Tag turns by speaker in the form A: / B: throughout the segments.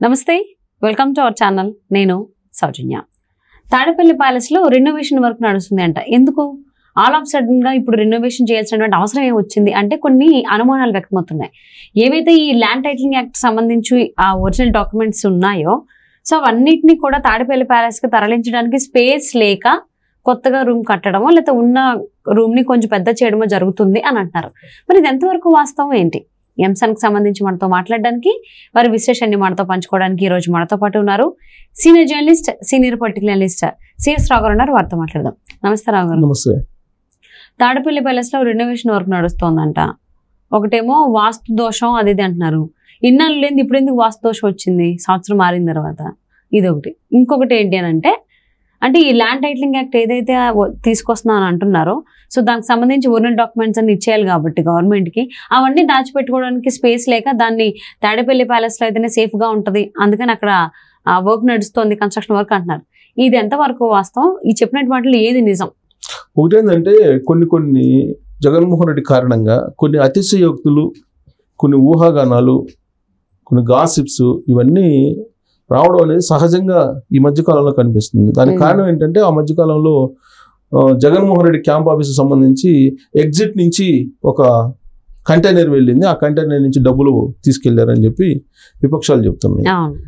A: నమస్తే, welcome to our channel. నేను సౌజన్య. Tadepalli palace లో రెనోవేషన్ వర్క్ నడుస్తుంది అంట. ఎందుకు ఆల్ ఆఫ్ సడన్ గా ఇప్పుడు రెనోవేషన్ చేయాల్సినటువంటి అవసరం ఏమి వచ్చింది అంటే కొన్ని అనుమానాలు వ్యక్తమవుతున్నాయి. ఏవైతే ఈ ల్యాండ్ టైటిలింగ్ యాక్ట్ సంబంధించి ఆ ఒరిజినల్ డాక్యుమెంట్స్ ఉన్నాయో సో అవన్నిటిని కూడా తాడేపల్లి ప్యాలెస్ కి తరలించడానికి స్పేస్ లేక కొత్తగా రూమ్ కట్టడమో లేకపోతే ఉన్న రూమ్ ని కొంచెం పెద్ద చేయడమో జరుగుతుంది అని అంటున్నారు. మరి ఇది ఎంతవరకు వాస్తవం ఏంటి? ఈ అంశానికి సంబంధించి మనతో మాట్లాడడానికి వారి విశ్లేషణని మనతో పంచుకోవడానికి ఈ రోజు మనతో పాటు ఉన్నారు senior journalist, senior political analyst CS Rao garu ఉన్నారు. వారితో మాట్లాడదాం. నమస్తే రావు గారు.
B: నమస్తే.
A: తాడేపల్లి ప్యాలెస్ లో రెనోవేషన్ వర్క్ నడుస్తోందంట. ఒకటేమో వాస్తు దోషం అది ఇది అంటున్నారు. ఇన్నాళ్ళు లేని ఇప్పుడు ఎందుకు వాస్తు దోషం వచ్చింది సంవత్సరం మారిన తర్వాత? ఇదొకటి. ఇంకొకటి ఏంటి అని అంటే ఈ ల్యాండ్ టైటిలింగ్ యాక్ట్ ఏదైతే తీసుకొస్తున్నా అని అంటున్నారో సో దానికి సంబంధించి ఒరిజినల్ డాక్యుమెంట్స్ అన్ని ఇచ్చేయాలి కాబట్టి గవర్నమెంట్కి అవన్నీ దాచిపెట్టుకోవడానికి స్పేస్ లేక దాన్ని తాడేపల్లి ప్యాలెస్లో అయితేనే సేఫ్గా ఉంటుంది, అందుకని అక్కడ వర్క్ నడుస్తుంది, కన్స్ట్రక్షన్ వర్క్ అంటున్నారు. ఇది ఎంతవరకు వాస్తవం? ఈ చెప్పినటువంటి వాటిలో ఏది నిజం?
B: ఒకటేంటంటే కొన్ని జగన్మోహన్ రెడ్డి కారణంగా కొన్ని అతిశయోక్తులు, కొన్ని ఊహాగానాలు, కొన్ని గాసిప్స్ ఇవన్నీ రావడం అనేది సహజంగా ఈ మధ్యకాలంలో కనిపిస్తుంది. దానికి కారణం ఏంటంటే ఆ మధ్యకాలంలో జగన్మోహన్ రెడ్డి క్యాంప్ ఆఫీస్కి సంబంధించి ఎగ్జిట్ నుంచి ఒక కంటైనర్ వెళ్ళింది. ఆ కంటైనర్ నుంచి డబ్బులు తీసుకెళ్లారని చెప్పి విపక్షాలు చెప్తున్నాయి.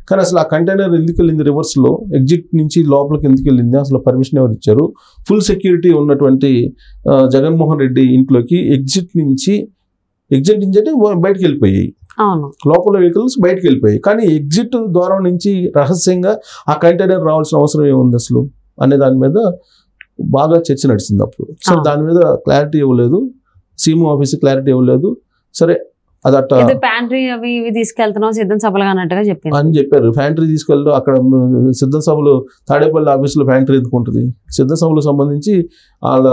B: కానీ అసలు ఆ కంటైనర్ ఎందుకు వెళ్ళింది? రివర్స్లో ఎగ్జిట్ నుంచి లోపలికి ఎందుకు వెళ్ళింది? అసలు పర్మిషన్ ఎవరు ఇచ్చారు? ఫుల్ సెక్యూరిటీ ఉన్నటువంటి జగన్మోహన్ రెడ్డి ఇంట్లోకి ఎగ్జిట్ నుంచి అంటే బయటకు వెళ్ళిపోయాయి. లోపల వెహికల్స్ బయటకు వెళ్ళిపోయాయి. కానీ ఎగ్జిట్ ద్వారం నుంచి రహస్యంగా ఆ కంటైనర్ రావాల్సిన అవసరం ఏముంది అసలు అనే దాని మీద బాగా చర్చ నడిచింది అప్పుడు. సరే, దాని మీద క్లారిటీ ఇవ్వలేదు, సీఎం ఆఫీస్ క్లారిటీ ఇవ్వలేదు. సరే, అది అట్లా
A: ప్యాంట్రీ అవి ఇవి తీసుకెళ్తున్నాం సిద్ధం సభలుగా అన్నట్టుగా
B: అని చెప్పారు. ప్యాంట్రీ తీసుకెళ్ళి అక్కడ సిద్ధం సభలు తాడేపల్లి ఆఫీసులో ప్యాంట్రీ ఎందుకుంటుంది? సిద్ధం సభలకు సంబంధించి వాళ్ళ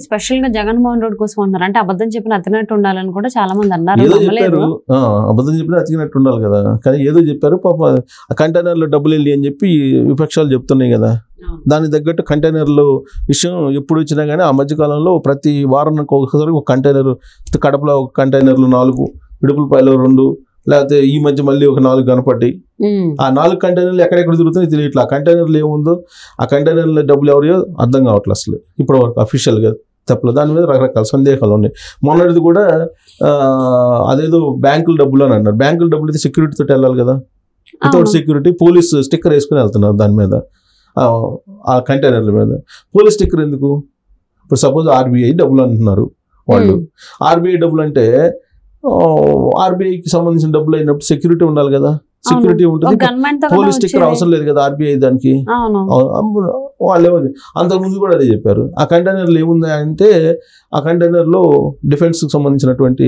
A: స్పెషల్ గా జగన్మోహన్ రెడ్డి కోసం ఉన్నారు అంటే అబద్ధం చెప్పిన అతికినట్టు ఉండాలని కూడా చాలా మంది అన్నారు.
B: ఏదో చెప్పారు, అబద్ధం చెప్పిన అతికినట్టు ఉండాలి కదా. కానీ ఏదో చెప్పారు. పాప ఆ కంటైనర్ లో డబ్బులు వెళ్ళి అని చెప్పి విపక్షాలు చెప్తున్నాయి కదా. దానికి తగ్గట్టు కంటైనర్లు విషయం ఎప్పుడు వచ్చినా కానీ ఆ మధ్యకాలంలో ప్రతి వారానికి ఒకసారి ఒక కంటైనర్, కడపలో ఒక కంటైనర్లు 4, ఇడుపులపాయలో 2, లేకపోతే ఈ మధ్య మళ్ళీ ఒక 4 కనపడ్డాయి. ఆ 4 కంటైనర్లు ఎక్కడెక్కడ తిరుగుతున్నాయి తెలియట్లా. ఆ కంటైనర్లు ఏముందో, ఆ కంటైనర్ల డబ్బులు ఎవరియో అర్థం కావట్లేదు అసలు ఇప్పుడు వరకు అఫీషియల్గా చెప్పలేదు. దాని మీద రకరకాల సందేహాలు ఉన్నాయి. మొన్నటిది కూడా అదేదో బ్యాంకుల డబ్బులు అని అన్నారు. బ్యాంకుల డబ్బులు అయితే సెక్యూరిటీ తోటి వెళ్ళాలి కదా. వితౌట్ సెక్యూరిటీ పోలీస్ స్టిక్కర్ వేసుకుని వెళ్తున్నారు దాని మీద, ఆ కంటైనర్ల మీద. పోలీస్ స్టిక్కర్ ఎందుకు? ఇప్పుడు సపోజ్ ఆర్బీఐ డబ్బులు అంటున్నారు వాళ్ళు. ఆర్బీఐ డబ్బులు అంటే ఆర్బీఐకి సంబంధించిన డబ్బులు అయినప్పుడు సెక్యూరిటీ ఉండాలి కదా. సెక్యూరిటీ ఉంటుంది, పోలీస్ స్టిక్కర్ అవసరం లేదు కదా ఆర్బీఐ దానికి. వాళ్ళు ఏమో అంతకుముందు కూడా అదే చెప్పారు. ఆ కంటైనర్లు ఏముంది అంటే ఆ కంటైనర్లో డిఫెన్స్కి సంబంధించినటువంటి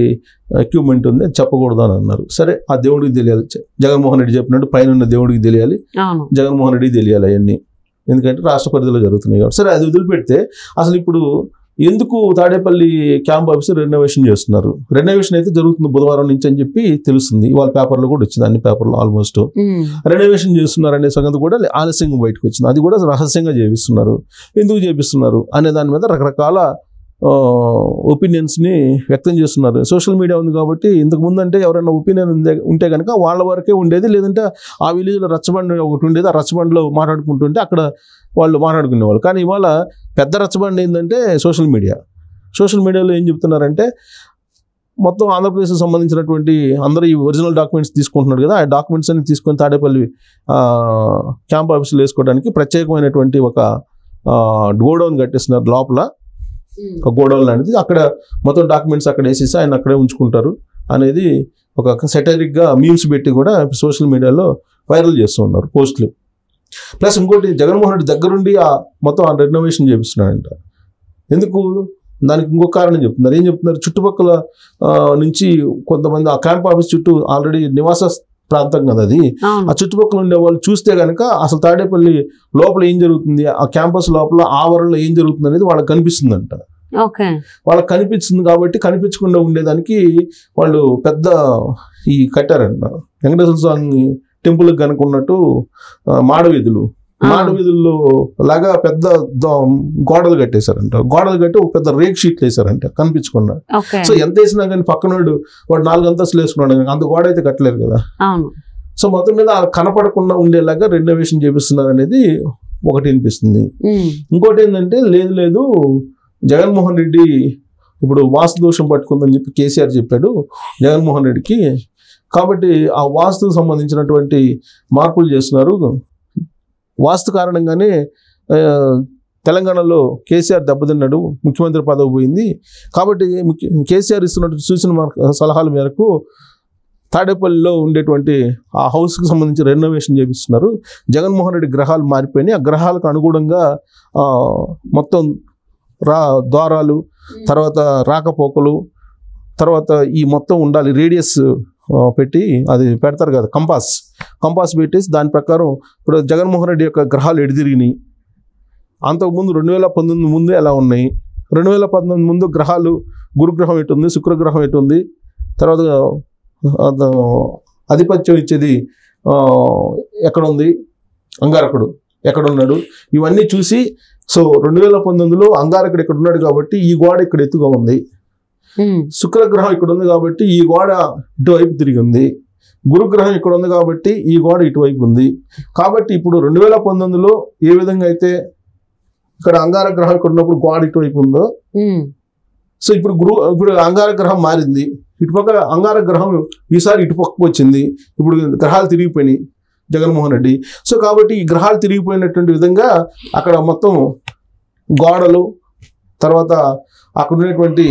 B: ఎక్విప్మెంట్ ఉంది, చెప్పకూడదు అని అన్నారు. సరే, ఆ దేవుడికి తెలియాలి. జగన్మోహన్ రెడ్డి చెప్పినట్టు పైన ఉన్న దేవుడికి తెలియాలి, జగన్మోహన్ రెడ్డికి తెలియాలి అవన్నీ, ఎందుకంటే రాష్ట్ర పరిధిలో జరుగుతున్నాయి కాబట్టి. సరే, అది వదిలిపెడితే అసలు ఇప్పుడు ఎందుకు తాడేపల్లి క్యాంప్ ఆఫీస్ రెనోవేషన్ చేస్తున్నారు? రెనోవేషన్ అయితే జరుగుతుంది బుధవారం నుంచి అని చెప్పి తెలుస్తుంది. వాళ్ళ పేపర్లో కూడా వచ్చింది, అన్ని పేపర్లో ఆల్మోస్ట్. రెనోవేషన్ చేస్తున్నారు అనే సంగతి కూడా ఆలస్యంగా బయటకు వచ్చింది. అది కూడా రహస్యంగా చేపిస్తున్నారు. ఎందుకు చేపిస్తున్నారు అనే దాని మీద రకరకాల ఒపీనియన్స్ని వ్యక్తం చేస్తున్నారు. సోషల్ మీడియా ఉంది కాబట్టి ఇంతకు ముందు అంటే ఎవరైనా ఒపీనియన్ ఉంటే కనుక వాళ్ళ వరకే ఉండేది, లేదంటే ఆ విలేజ్లో రచ్చబండి ఒకటి ఉండేది, ఆ రచ్చబండిలో మాట్లాడుకుంటుంటే అక్కడ వాళ్ళు మాట్లాడుకునేవాళ్ళు. కానీ ఇవాళ పెద్ద రచ్చబండి ఏంటంటే సోషల్ మీడియాలో ఏం చెప్తున్నారంటే మొత్తం ఆంధ్రప్రదేశ్కి సంబంధించినటువంటి అందరూ ఈ ఒరిజినల్ డాక్యుమెంట్స్ తీసుకుంటున్నారు కదా, ఆ డాక్యుమెంట్స్ అన్ని తీసుకొని తాడేపల్లి క్యాంప్ ఆఫీసులో వేసుకోవడానికి ప్రత్యేకమైనటువంటి ఒక గోడౌన్ కట్టేస్తున్నారు లోపల. ఒక గోడౌన్ లాంటిది, అక్కడ మొత్తం డాక్యుమెంట్స్ అక్కడ వేసేసి ఆయన అక్కడే ఉంచుకుంటారు అనేది ఒక సెటరిక్గా మీమ్స్ పెట్టి కూడా సోషల్ మీడియాలో వైరల్ చేస్తూ ఉన్నారు పోస్టులు. ప్లస్ ఇంకోటి, జగన్మోహన్ రెడ్డి దగ్గరుండి మొత్తం ఆ రెనోవేషన్ చేపిస్తున్నాడంట. ఎందుకు? దానికి ఇంకొక కారణం చెప్తున్నారు. ఏం చెప్తున్నారు? చుట్టుపక్కల నుంచి కొంతమంది ఆ క్యాంప్ ఆఫీస్ చుట్టూ ఆల్రెడీ నివాస ప్రాంతం కదా అది. ఆ చుట్టుపక్కల ఉండే వాళ్ళు చూస్తే కనుక అసలు తాడేపల్లి లోపల ఏం జరుగుతుంది, ఆ క్యాంపస్ లోపల ఆవరణలో ఏం జరుగుతుంది అనేది వాళ్ళకి కనిపిస్తుందంట. వాళ్ళకి కనిపిస్తుంది కాబట్టి కనిపించకుండా ఉండేదానికి వాళ్ళు పెద్ద ఈ కట్టారంట. వెంకటేశ్వర స్వామి టెంపుల్కి కనుక ఉన్నట్టు మాడవీధుల్లో లాగా పెద్ద గోడలు కట్టేశారంట. గోడలు కట్టి ఒక పెద్ద రేక్ షీట్లు వేసారంట కనిపించకుండా. సో ఎంత వేసినా కానీ పక్కనోడు వాడు 4 అంతస్తులు వేసుకున్నాడు, అంత గోడ అయితే కట్టలేరు కదా. సో మొత్తం మీద కనపడకుండా ఉండేలాగా రెనోవేషన్ చేపిస్తున్నారు అనేది ఒకటి అనిపిస్తుంది. ఇంకోటి ఏంటంటే లేదు జగన్మోహన్ రెడ్డి ఇప్పుడు వాస్తు దోషం పట్టుకుందని చెప్పి కేసీఆర్ చెప్పాడు జగన్మోహన్ రెడ్డికి. కాబట్టి ఆ వాస్తుకు సంబంధించినటువంటి మార్పులు చేస్తున్నారు. వాస్తు కారణంగానే తెలంగాణలో కేసీఆర్ దెబ్బతిన్నాడు, ముఖ్యమంత్రి పదవి పోయింది. కాబట్టి కేసీఆర్ ఇస్తున్నట్టు సూచన సలహాల మేరకు తాడేపల్లిలో ఉండేటువంటి ఆ హౌస్కి సంబంధించి రెనోవేషన్ చేపిస్తున్నారు. జగన్మోహన్ రెడ్డి గ్రహాలు మారిపోయినాయి. ఆ గ్రహాలకు అనుగుణంగా మొత్తం ద్వారాలు, తర్వాత రాకపోకలు, తర్వాత ఈ మొత్తం ఉండాలి రేడియస్ పెట్టి అది పెడతారు కదా కంపాస్ పెట్టేసి దాని ప్రకారం ఇప్పుడు జగన్మోహన్ రెడ్డి యొక్క గ్రహాలు ఎడిదిరిగినాయి. అంతకుముందు 2019 ముందు ఎలా ఉన్నాయి, 2019 ముందు గ్రహాలు గురుగ్రహం ఎటు ఉంది, శుక్రగ్రహం ఎటు ఉంది, తర్వాత ఆధిపత్యం ఇచ్చేది ఎక్కడ ఉంది, అంగారకుడు ఎక్కడున్నాడు, ఇవన్నీ చూసి సో 2019లో అంగారకుడు ఇక్కడ ఉన్నాడు కాబట్టి ఈ గోడ ఇక్కడ ఎత్తుగా ఉంది, శుక్రగ్రహం ఇక్కడ ఉంది కాబట్టి ఈ గోడ ఇటువైపు తిరిగి ఉంది, గురుగ్రహం ఇక్కడ ఉంది కాబట్టి ఈ గోడ ఇటువైపు ఉంది. కాబట్టి ఇప్పుడు 2019లో ఏ విధంగా అయితే ఇక్కడ అంగార గ్రహం ఇక్కడ ఉన్నప్పుడు గోడ ఇటువైపు ఉందో, సో ఇప్పుడు అంగార గ్రహం మారింది, ఇటుపక్క అంగార గ్రహం ఈసారి ఇటుపక్కకు వచ్చింది. ఇప్పుడు గ్రహాలు తిరిగిపోయినాయి జగన్మోహన్ రెడ్డి. సో కాబట్టి ఈ గ్రహాలు తిరిగిపోయినటువంటి విధంగా అక్కడ మొత్తం గోడలు, తర్వాత అక్కడ ఉండేటువంటి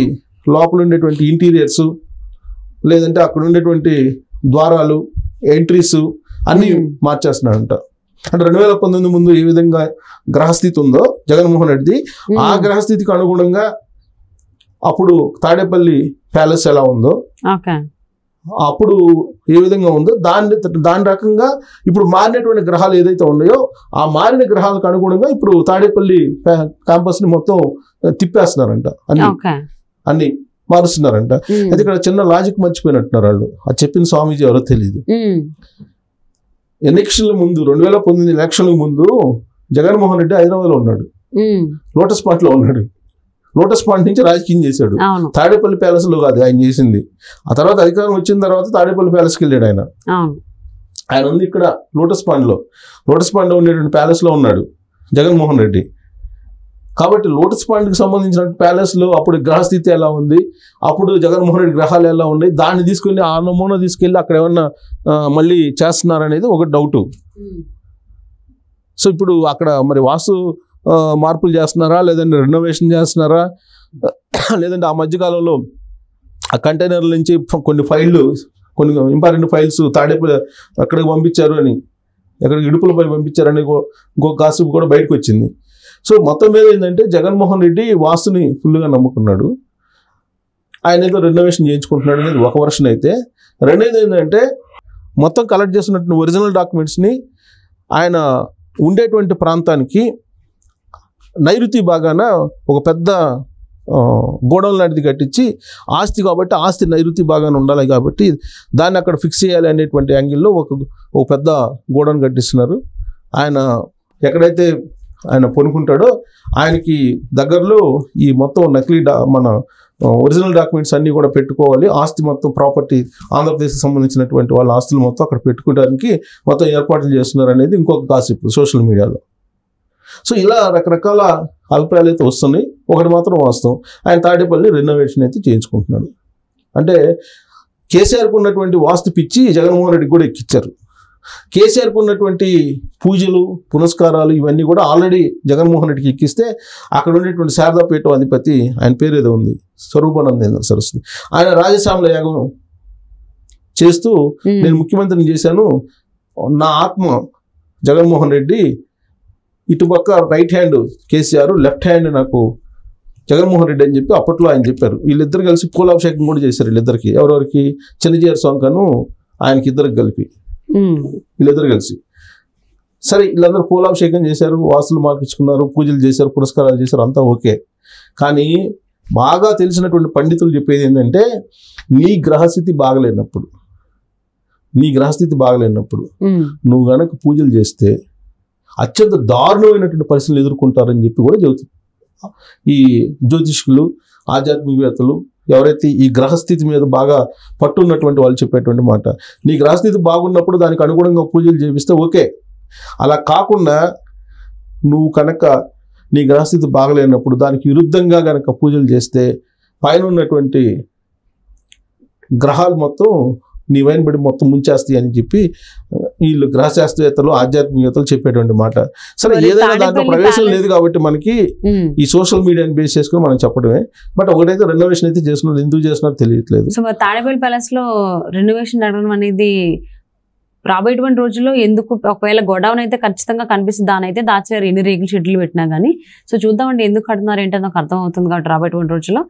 B: లోపల ఉండేటువంటి ఇంటీరియర్స్, లేదంటే అక్కడ ఉండేటువంటి ద్వారాలు, ఎంట్రీస్ అన్నీ మార్చేస్తున్నాడంట. అంటే 2019 ముందు ఏ విధంగా గ్రహస్థితి ఉందో జగన్మోహన్ రెడ్డి, ఆ గ్రహస్థితికి అనుగుణంగా అప్పుడు తాడేపల్లి ప్యాలెస్ ఎలా ఉందో, అప్పుడు ఏ విధంగా ఉందో దాని రకంగా ఇప్పుడు మారినటువంటి గ్రహాలు ఏదైతే ఉన్నాయో ఆ మారిన గ్రహాలకు అనుగుణంగా ఇప్పుడు తాడేపల్లి క్యాంపస్ ని మొత్తం తిప్పేస్తున్నారంట, అన్ని మారుస్తున్నారంట. అయితే ఇక్కడ చిన్న లాజిక్ మర్చిపోయినట్టున్నారు వాళ్ళు. అది చెప్పిన స్వామీజీ ఎవరో తెలియదు. ఎలక్షన్ల ముందు 2019 ఎలక్షన్ల ముందు జగన్మోహన్ రెడ్డి హైదరాబాద్ లో ఉన్నాడు, లోటస్ పాయింట్ లో ఉన్నాడు. లోటస్ పాయింట్ నుంచి రాజకీయం చేశాడు. తాడేపల్లి ప్యాలెస్ లో కాదు ఆయన చేసింది. ఆ తర్వాత అధికారం వచ్చిన తర్వాత తాడేపల్లి ప్యాలెస్కి వెళ్ళాడు ఆయన. ఆయన ఉంది ఇక్కడ లోటస్ పాయింట్ లో ఉండేటువంటి ప్యాలెస్ లో ఉన్నాడు జగన్మోహన్ రెడ్డి. కాబట్టి లోటస్ పాయింట్కి సంబంధించిన ప్యాలెస్ లో అప్పుడు గ్రహస్థితి ఎలా ఉంది, అప్పుడు జగన్మోహన్ రెడ్డి గ్రహాలు ఎలా ఉన్నాయి, దాన్ని తీసుకెళ్ళి ఆ నమూనా తీసుకెళ్ళి అక్కడ ఏమన్నా మళ్ళీ చేస్తున్నారనేది ఒక డౌట్. సో ఇప్పుడు అక్కడ మరి వాస్తు మార్పులు చేస్తున్నారా, లేదంటే రెనోవేషన్ చేస్తున్నారా, లేదంటే ఆ మధ్యకాలంలో ఆ కంటైనర్ల నుంచి కొన్ని ఇంపార్టెంట్ ఫైల్స్ తాడేపల్లి అక్కడికి పంపించారు అని, ఎక్కడికి ఇడుపులపై పంపించారని ఇంకో గాసిప్ కూడా బయటకు వచ్చింది. సో మొత్తం మీద ఏంటంటే జగన్మోహన్ రెడ్డి వాస్తుని ఫుల్గా నమ్ముకున్నాడు. ఆయన ఏదో రెనోవేషన్ చేయించుకుంటున్నాడు అనేది ఒక వర్షన్ అయితే, రెండోది ఏంటంటే మొత్తం కలెక్ట్ చేస్తున్నటువంటి ఒరిజినల్ డాక్యుమెంట్స్ని ఆయన ఉండేటువంటి ప్రాంతానికి నైరుతి భాగాన ఒక పెద్ద గోడౌన్ లాంటిది కట్టించి, ఆస్తి కాబట్టి ఆస్తి నైరుతి భాగాన ఉండాలి కాబట్టి దాన్ని అక్కడ ఫిక్స్ చేయాలి అనేటువంటి యాంగిల్లో ఒక పెద్ద గోడౌన్ కట్టిస్తున్నారు. ఆయన ఎక్కడైతే ఆయన పొనుకుంటాడో ఆయనకి దగ్గరలో ఈ మొత్తం నకిలీ మన ఒరిజినల్ డాక్యుమెంట్స్ అన్నీ కూడా పెట్టుకోవాలి. ఆస్తి మొత్తం ప్రాపర్టీ ఆంధ్రప్రదేశ్కి సంబంధించినటువంటి వాళ్ళ ఆస్తులు మొత్తం అక్కడ పెట్టుకోవడానికి మొత్తం ఏర్పాట్లు చేస్తున్నారు అనేది ఇంకొక కాసిప్ సోషల్ మీడియాలో. సో ఇలా రకరకాల అభిప్రాయాలు అయితే వస్తున్నాయి. ఒకటి మాత్రం వాస్తవం, ఆయన తాడేపల్లి రెనోవేషన్ అయితే చేయించుకుంటున్నాడు. అంటే కేసీఆర్కు ఉన్నటువంటి వాస్తు పిచ్చి జగన్మోహన్ రెడ్డికి కూడా ఎక్కిచ్చారు. కేసీఆర్కు ఉన్నటువంటి పూజలు పునస్కారాలు ఇవన్నీ కూడా ఆల్రెడీ జగన్మోహన్ రెడ్డికి ఎక్కిస్తే అక్కడ ఉండేటువంటి శారదాపీఠం అధిపతి, ఆయన పేరు ఏదో ఉంది, స్వరూపానందేంద్ర సరస్వతి, ఆయన రాజశ్యామల యాగం చేస్తూ నేను ముఖ్యమంత్రిని చేశాను, నా ఆత్మ జగన్మోహన్ రెడ్డి, ఇటుపక్క right hand KCR, left hand నాకు జగన్మోహన్ రెడ్డి అని చెప్పి అప్పట్లో ఆయన చెప్పారు. వీళ్ళిద్దరు కలిసి పూలాభిషేకం కూడా చేశారు వీళ్ళిద్దరికి. ఎవరెవరికి? చిన్నజీఆర్ సోంకను ఆయనకి ఇద్దరికి కలిపి వీళ్ళిద్దరు కలిసి. సరే వీళ్ళందరూ పూలాభిషేకం చేశారు, వాస్తులు మార్పించుకున్నారు, పూజలు చేశారు, పురస్కారాలు చేశారు, అంతా ఓకే. కానీ బాగా తెలిసినటువంటి పండితులు చెప్పేది ఏంటంటే నీ గ్రహస్థితి బాగలేనప్పుడు నువ్వు గనక పూజలు చేస్తే అత్యంత దారుణమైనటువంటి పరిస్థితులు ఎదుర్కొంటారని చెప్పి కూడా చెబుతుంది ఈ జ్యోతిష్కులు, ఆధ్యాత్మికవేత్తలు ఎవరైతే ఈ గ్రహస్థితి మీద బాగా పట్టున్నటువంటి వాళ్ళు చెప్పేటువంటి మాట. నీ గ్రహస్థితి బాగున్నప్పుడు దానికి అనుగుణంగా పూజలు చేపిస్తే ఓకే. అలా కాకుండా నువ్వు కనుక నీ గ్రహస్థితి బాగలేనప్పుడు దానికి విరుద్ధంగా కనుక పూజలు చేస్తే పైన ఉన్నటువంటి గ్రహాలు మొత్తం నీ వైన్ బడి మొత్తం ముంచేస్తాయి అని చెప్పి వీళ్ళు గ్రహశాస్త్రవేత్తలు ఆధ్యాత్మికతలు చెప్పేటువంటి మాట. సరే, ఏదైనా దాంట్లో ప్రవేశం లేదు కాబట్టి మనకి ఈ సోషల్ మీడియాని బేస్ చేసుకుని మనం చెప్పడమే. బట్ ఒకటైతే రెనోవేషన్ అయితే చేస్తున్నారు, ఎందుకు చేస్తున్నారో తెలియట్లేదు.
A: సో మరి తాడేపల్లి ప్యాలెస్ లో రెనోవేషన్ జరగడం అనేది రాబోయేటువంటి రోజుల్లో ఎందుకు, ఒకవేళ గోడౌన్ అయితే ఖచ్చితంగా కనిపిస్తుంది, దాని అయితే దాచారు ఎన్ని రేకుల షెడ్లు పెట్టినా కానీ. సో చూద్దామండి ఎందుకు కడుతున్నారు ఏంటో నాకు అర్థం అవుతుంది కాబట్టి రాబోయేటువంటి రోజుల్లో.